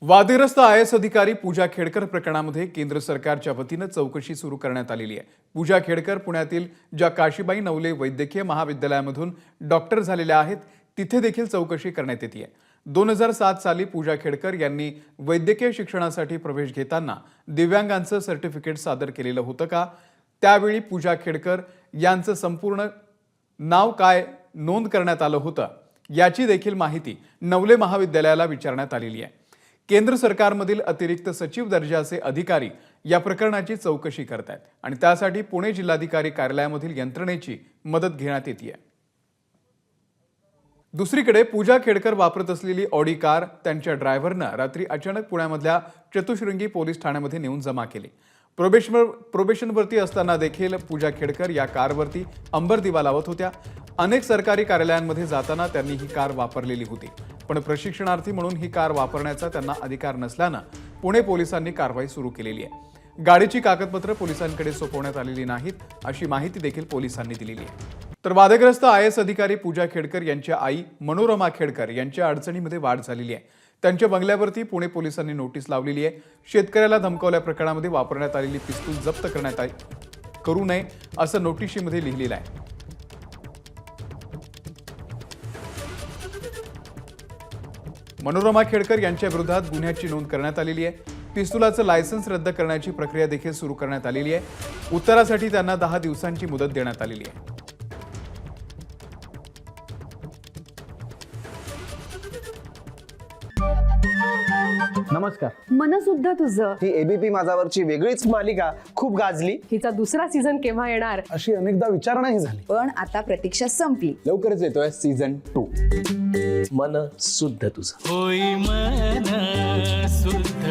वादग्रस्त IAS अधिकारी पूजा खेडकर प्रकरणामध्ये केंद्र सरकारच्या वतीनं चौकशी सुरू करण्यात आलेली आहे। पूजा खेडकर पुण्यातील ज्या काशीबाई नवले वैद्यकीय महाविद्यालयामधून डॉक्टर झालेल्या आहेत तिथे देखील चौकशी करण्यात येते आहे। 2007 साली पूजा खेडकर यांनी वैद्यकीय शिक्षणासाठी प्रवेश घेताना दिव्यांगांचं सर्टिफिकेट सादर केलेलं होतं का? त्यावेळी पूजा खेडकर यांचं संपूर्ण नाव काय नोंद करण्यात आलं होतं याची देखील माहिती नवले महाविद्यालयाला विचारण्यात आलेली आहे। केंद्र सरकारमधील अतिरिक्त सचिव दर्जाचे अधिकारी या प्रकरणाची चौकशी करत आहेत आणि त्यासाठी पुणे जिल्हाधिकारी कार्यालयामधील यंत्रणेची मदत घेण्यात येते आहे। दुसरीकडे पूजा खेडकर वापरत असलेली ऑडी कार त्यांच्या ड्रायव्हरनं रात्री अचानक पुण्यामधल्या चतुश्रृंगी पोलीस ठाण्यामध्ये नेऊन जमा केली। प्रोबेशनवरती असताना देखील पूजा खेडकर या कारवरती अंबर दिवा लावत होत्या। अनेक सरकारी कार्यालयांमध्ये जाताना त्यांनी ही कार वापरलेली होती, पण प्रशिक्षणार्थी म्हणून ही कार वापरण्याचा त्यांना अधिकार नसल्यानं पुणे पोलिसांनी कारवाई सुरू केलेली आहे। गाडीची कागदपत्र पोलिसांकडे सोपवण्यात आलेली नाहीत अशी माहिती देखील पोलिसांनी दिलेली आहे। तर वादग्रस्त IAS अधिकारी पूजा खेडकर यांच्या आई मनोरमा खेडकर यांच्या अडचणीमध्ये वाढ झालेली आहे। त्यांच्या बंगल्यावरती पुणे पोलिसांनी नोटीस लावलेली आहे। शेतकऱ्याला धमकावल्या प्रकरणामध्ये वापरण्यात आलेली पिस्तूल जप्त करू नये असं नोटिशीमध्ये लिहिलेलं आहे। मनोरमा खेडकर यांच्या विरोधात गुन्ह्याची नोंद करण्यात आलेली आहे। पिस्तुलाचं लायसन्स रद्द करण्याची प्रक्रिया देखील सुरू करण्यात आलेली आहे। उत्तरासाठी त्यांना 10 दिवसांची मुदत देण्यात आलेली आहे। नमस्कार। मन सुद्धा तुझं ही एबीपी माझावरची वेगळीच मालिका खूप गाजली। हिचा दुसरा सीझन केव्हा येणार अशी अनेकदा विचारणाही झाली, पण आता प्रतीक्षा संपली। लवकरच येतोय सीझन 2। मन शुद्ध तुझं होई मन शुद्ध